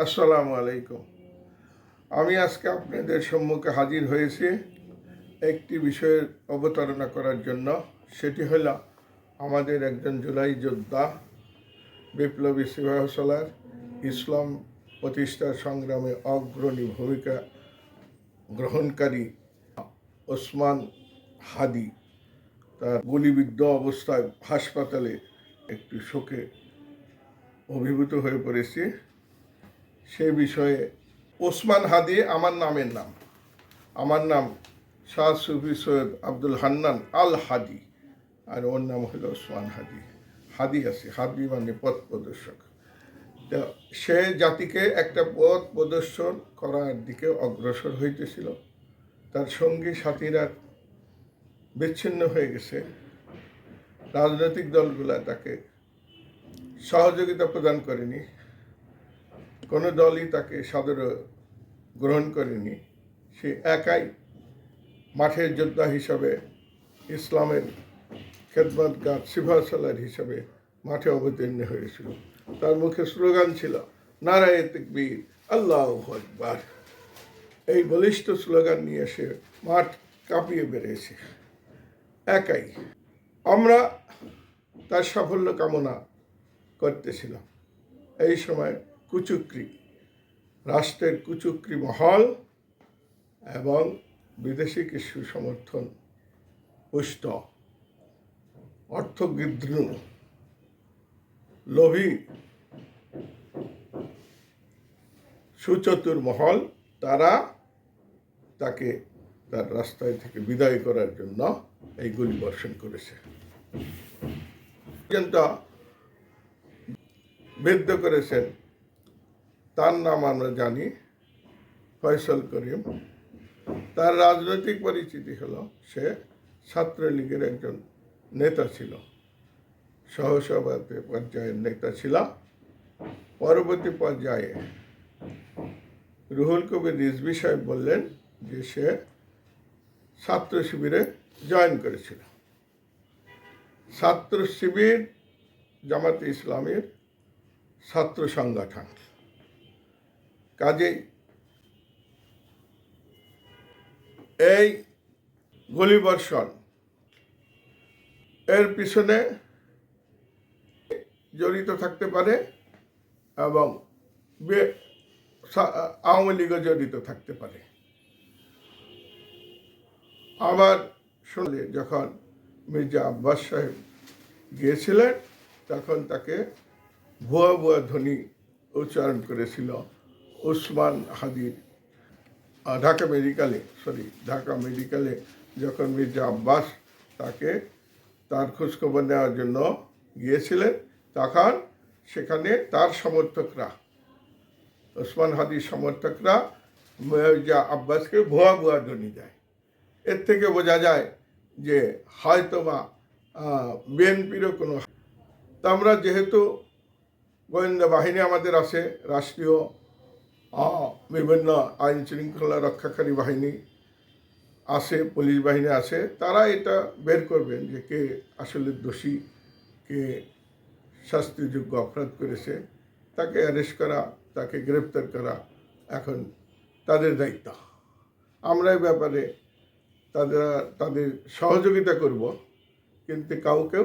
আসসালামু আলাইকুম। আমি আজকে আপনাদের সম্মুখে হাজির হয়েছি একটি বিষয়ের অবতারণা করার জন্য। সেটি হল আমাদের একজন জুলাই যোদ্ধা, বিপ্লবী সিপাহসালার, ইসলাম প্রতিষ্ঠার সংগ্রামে অগ্রণী ভূমিকা গ্রহণকারী ওসমান হাদি তার গুলিবিদ্ধ অবস্থায় হাসপাতালে একটু শোকে অভিভূত হয়ে পড়েছি। সে বিষয়ে ওসমান হাদি আমার নামের নাম। আমার নাম শাহ সুফি সৈয়দ আব্দুল হান্নান আল হাদি, আর ওর নাম হলো ওসমান হাদি। হাদি আছে, হাদি মানে পথ প্রদর্শক। তো সে জাতিকে একটা পথ প্রদর্শন করার দিকে অগ্রসর হইতেছিল। তার সঙ্গী সাথীরা বিচ্ছিন্ন হয়ে গেছে। রাজনৈতিক দলগুলা তাকে সহযোগিতা প্রদান করেনি, কোনো দলই তাকে সাদরে গ্রহণ করেনি। সে একাই মাঠের যোদ্ধা হিসাবে, ইসলামের খেদমতগার সিপাহসালার হিসাবে মাঠে অবতীর্ণ হয়েছিল। তার মুখে স্লোগান ছিল নারায়ে তাকবীর, আল্লাহু আকবার। এই বলিষ্ঠ স্লোগান নিয়ে সে মাঠ কাঁপিয়ে বেরিয়েছে একাই। আমরা তার সাফল্য কামনা করতেছিলাম। এই সময় কুচক্রী, রাষ্ট্রের কুচক্রী মহল এবং বিদেশি কিছু সমর্থন পুষ্ট অর্থগৃদ্র লোভী সুচতুর মহল, তারা তাকে তার রাস্তায় থেকে বিদায় করার জন্য এই গুলি বর্ষণ করেছে। পর্যন্ত বিদ্ধ করেছেন, তার নাম আমরা জানি ফয়সাল করিম। তার রাজনৈতিক পরিচিতি হলো সে ছাত্রলীগের একজন নেতা ছিল, সহসভাপতি পর্যায়ের নেতা ছিল। পরবর্তী পর্যায়ে রুহুল কবির রিজভী সাহেব বললেন যে সে ছাত্র শিবিরে জয়েন করেছিল। ছাত্র শিবির জামাতে ইসলামের ছাত্র সংগঠন। কাজেই এই গুলিবর্ষণ এর পিছনে জড়িত থাকতে পারে এবং আওয়ামী লীগও জড়িত থাকতে পারে। আবার শুনলে যখন মির্জা আব্বাস সাহেব গিয়েছিলেন, তখন তাকে ভুয়া ভুয়া ধ্বনি উচ্চারণ করেছিল ওসমান হাদির। ঢাকা মেডিকেলে যখন মির্জা আব্বাস তাকে তার খোঁজখবর নেওয়ার জন্য গিয়েছিলেন, তখন সেখানে তার সমর্থকরা, ওসমান হাদির সমর্থকরা মির্জা আব্বাসকে ভুয়া ভুয়া ধ্বনি দেয়। এর থেকে বোঝা যায় যে হয়তোবা বিএনপিরও কোনো। তা আমরা যেহেতু গোয়েন্দা বাহিনী আমাদের আছে, রাষ্ট্রীয় বিভিন্ন আইন শৃঙ্খলা রক্ষাকারী বাহিনী আছে, পুলিশ বাহিনী আছে, তারা এটা বের করবেন যে কে আসলে দোষী, কে শাস্তিযোগ্য অপরাধ করেছে। তাকে অ্যারেস্ট করা, তাকে গ্রেপ্তার করা এখন তাদের দায়িত্ব। আমরা এই ব্যাপারে তাদের সহযোগিতা করব, কিন্তু কাউকেও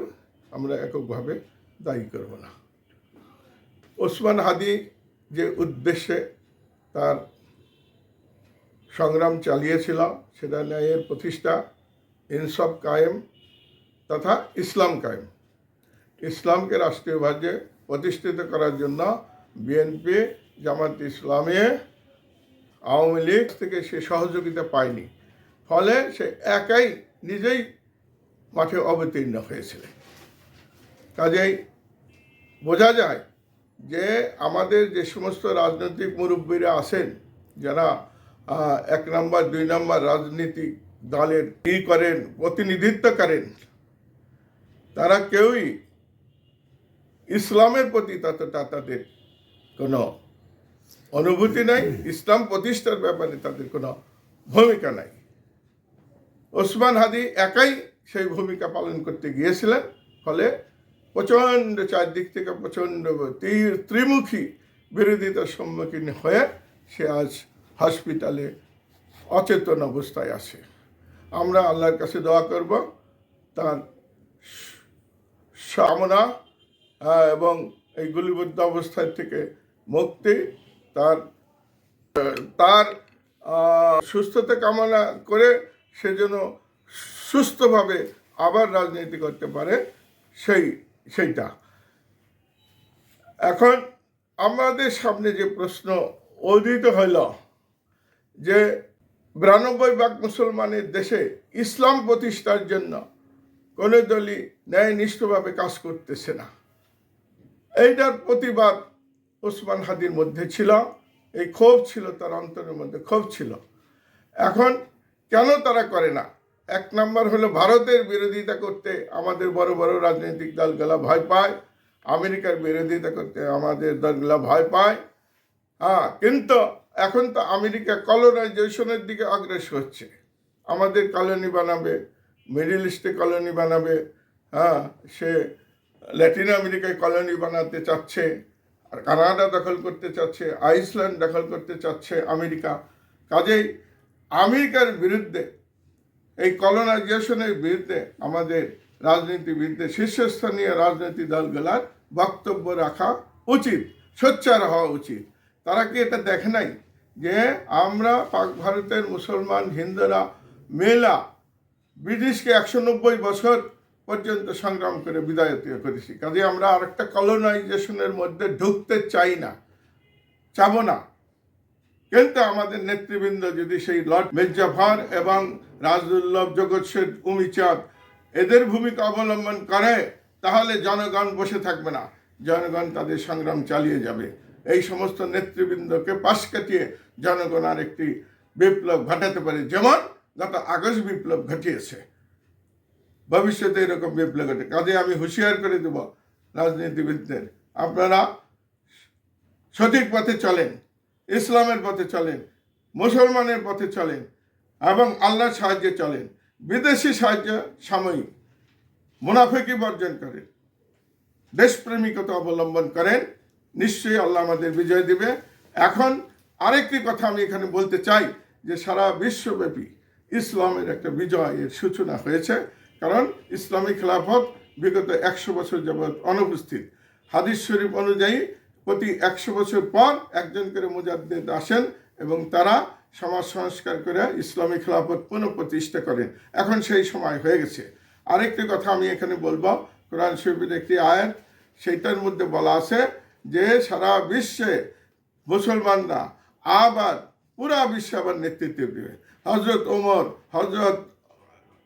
আমরা এককভাবে দায়ী করব না। ওসমান হাদি যে উদ্দেশ্যে তার সংগ্রাম চালিয়েছিল, সেটা ন্যায়ের প্রতিষ্ঠা, ইনসাফ কায়েম তথা ইসলাম কায়েম। ইসলামকে রাষ্ট্রীয়ভাবে প্রতিষ্ঠিত করার জন্য বিএনপি, জামাত ইসলামে, আওয়ামী লীগ থেকে সে সহযোগিতা পায়নি। ফলে সে একাই নিজেই মাঠে অবতীর্ণ হয়েছিল। কাজেই বোঝা যায় যে আমাদের যে সমস্ত রাজনৈতিক মুরব্বীরা আছেন, যারা 1 নম্বর 2 নম্বর রাজনীতিক দলের করেন, প্রতিনিধিত্ব করেন, তারা কেউই ইসলামের প্রতি ততটা তাদের কোনো অনুভূতি নাই, ইসলাম প্রতিষ্ঠার ব্যাপারে তাদের কোনো ভূমিকা নাই। ওসমান হাদি একাই সেই ভূমিকা পালন করতে গিয়েছিলেন। ফলে প্রচণ্ড চারদিক থেকে প্রচণ্ড ত্রিমুখী বিরোধিতার সম্মুখীন হয়ে সে আজ হসপিটালে অচেতন অবস্থায় আছে। আমরা আল্লাহর কাছে দোয়া করব তার কামনা এবং এই গুলিবদ্ধ অবস্থায় থেকে মুক্তি, তার তার সুস্থতা কামনা করে সে যেন সুস্থভাবে আবার রাজনীতি করতে পারে সেইটা। এখন আমাদের সামনে যে প্রশ্ন উদিত হইল যে 92 ভাগ মুসলমানের দেশে ইসলাম প্রতিষ্ঠার জন্য কোনো দলই ন্যায়নিষ্ঠভাবে কাজ করতেছে না। এইটার প্রতিবাদ ওসমান হাদির মধ্যে ছিল, এই ক্ষোভ ছিল, তার অন্তরের মধ্যে ক্ষোভ ছিল। এখন কেন তারা করে না? এক নম্বর হলো ভারতের বিরোধিতা করতে আমাদের বড় বড় রাজনৈতিক দলগুলা ভয় পায়, আমেরিকার বিরোধিতা করতে আমাদের দলগুলা ভয় পায়। কিন্তু এখন তো আমেরিকা কলোনাইজেশনের দিকে অগ্রসর হচ্ছে, আমাদের কলোনি বানাবে, মিডল ইস্টে কলোনি বানাবে, সে ল্যাটিন আমেরিকায় কলোনি বানাতে চাচ্ছে, আর কানাডা দখল করতে চাচ্ছে, আইসল্যান্ড দখল করতে চাচ্ছে আমেরিকা। কাজেই আমেরিকার বিরুদ্ধে, এই কলোনাইজেশনের বিরুদ্ধে আমাদের রাজনীতিবিদদের, শীর্ষস্থানীয় রাজনৈতিক দলগুলার বক্তব্য রাখা উচিত, সোচ্চার হওয়া উচিত। তারা কি এটা দেখে নাই যে আমরা পাক ভারতের মুসলমান হিন্দুরা মেলা ব্রিটিশকে 190 বছর পর্যন্ত সংগ্রাম করে বিদায়িত করেছি। কাজে আমরা আরেকটা কলোনাইজেশনের মধ্যে ঢুকতে চাই না, চাব না। কিন্তু আমাদের নেতৃবৃন্দ যদি সেই লর্ড মির্জাফর এবং রাজদুল্লভ, জগৎ শেঠ, উমিচাঁদ এদের ভূমিকা অবলম্বন করে, তাহলে জনগণ বসে থাকবে না, জনগণ তাদের সংগ্রাম চালিয়ে যাবে। এই সমস্ত নেতৃবৃন্দকে পাশ কাটিয়ে জনগণ আর একটি বিপ্লব ঘটাতে পারে, যেমন গত আগস্ট বিপ্লব ঘটিয়েছে। ভবিষ্যতে এরকম বিপ্লব ঘটে। কাজে আমি হুঁশিয়ার করে দেব রাজনীতিবিদদের, আপনারা সঠিক পথে চলেন, ইসলামের পথে চলেন, মুসলমানের পথে চলেন এবং আল্লাহর সাহায্যে চলেন। বিদেশি সাহায্য সাময়িক, মুনাফিকি বর্জন করেন, দেশপ্রেমিকতা অবলম্বন করেন, নিশ্চয়ই আল্লাহ আমাদের বিজয় দিবে। এখন আরেকটি কথা আমি এখানে বলতে চাই যে সারা বিশ্বব্যাপী ইসলামের একটা বিজয়ের সূচনা হয়েছে, কারণ ইসলামী খেলাফত বিগত 100 বছর যাবৎ অনুপস্থিত। হাদিস শরীফ অনুযায়ী প্রতি 100 বছর পর একজন করে মুজাদ্দিদ আসেন এবং তারা সমাজ সংস্কার করে ইসলামী খেলাফত পুনঃপ্রতিষ্ঠা করেন। এখন সেই সময় হয়ে গেছে। আরেকটি কথা আমি এখানে বলবো, কোরআন শরীফের একটি আয়াত, সেইটার মধ্যে বলা আছে যে সারা বিশ্বে মুসলমানরা আবার পুরা বিশ্বে আবার নেতৃত্ব দেবে। হজরত ওমর, হজরত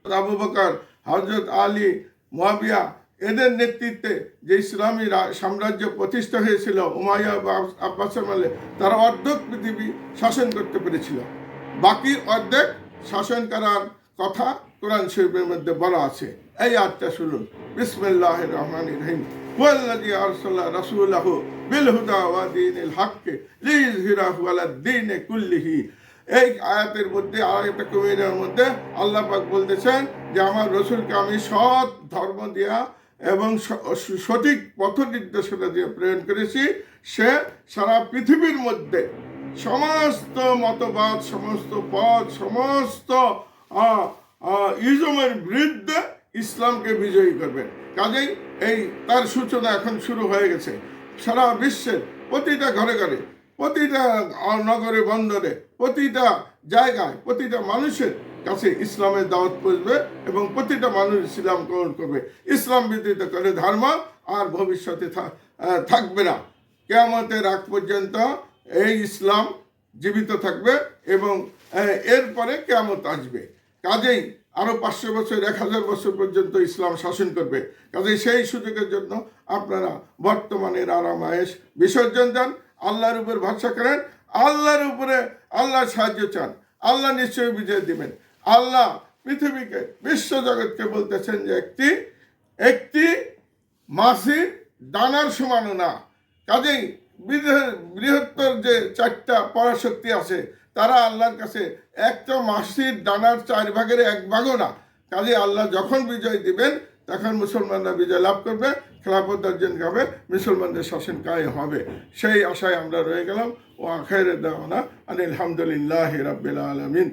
আবু বকর, হজরত আলী, মুয়াবিয়া এদের নেতৃত্বে যে ইসলামী সাম্রাজ্য প্রতিষ্ঠা হয়েছিল, উমাইয়া বা আব্বাস আমলে, তারা অর্ধেক পৃথিবী শাসন করতে পেরেছিল। বাকি অর্ধেক শাসন করার কথা কোরআন শরীফের মধ্যে বলা আছে। এই আয়াতটা শুনুন, বিসমিল্লাহির রহমানির রহিম। ওয়াল্লাযী আরসালা রাসূলাহু বিল হুদা ওয়া দীনিল হক লিইয়ুযহিরাহু আলাদ দীনি কুল্লিহি। এই আয়াতের মধ্যে আর একটা কবিরের মধ্যে আল্লাহ পাক বলতেছেন যে আমার রসুলকে আমি সৎ ধর্ম দিয়া এবং সঠিক পথ নির্দেশনা দিয়ে প্রেরণ করেছি। সে সারা পৃথিবীর মধ্যে সমস্ত মতবাদ, সমস্ত পথ, সমস্ত ইজমের বিরুদ্ধে ইসলামকে বিজয়ী করবেন। কাজেই এই তার সূচনা এখন শুরু হয়ে গেছে। সারা বিশ্বের প্রতিটা ঘরে ঘরে, প্রতিটা নগরে বন্দরে, প্রতিটা জায়গায়, প্রতিটা মানুষের কাছে ইসলামের দাওয়াত পৌঁছবে এবং প্রতিটা মানুষ ইসলাম গ্রহণ করবে। ইসলাম ব্যতীত করে ধর্ম আর ভবিষ্যতে থাকবে না। কিয়ামতের আগ পর্যন্ত এই ইসলাম জীবিত থাকবে এবং এরপরে কিয়ামত আসবে। কাজেই আরও 500 বছর, 1000 বছর পর্যন্ত ইসলাম শাসন করবে। কাজেই সেই সুযোগের জন্য আপনারা বর্তমানের আরাম আয়েশ বিসর্জন দেন, আল্লাহর উপর ভরসা করেন, আল্লাহর উপরে আল্লাহর সাহায্য চান, আল্লাহ নিশ্চয়ই বিজয় দিবেন। আল্লাহ পৃথিবীকে, বিশ্বজগৎকে বলতেছেন যে একটি মাছির দানার সমানও না। কাজেই বৃহত্তর যে 4টা পরাশক্তি আছে, তারা আল্লাহর কাছে একটা মাছির দানার 4 ভাগের 1 ভাগও না। কাজে আল্লাহ যখন বিজয় দিবেন তখন মুসলমানরা বিজয় লাভ করবে। খেলাফত অর্জন হবে, মুসলমানদের শাসন কায়েম হবে। সেই আশায় আমরা রয়ে গেলাম। ও আখির দাওয়ানা আলহামদুলিল্লাহি রাব্বিল আলামিন।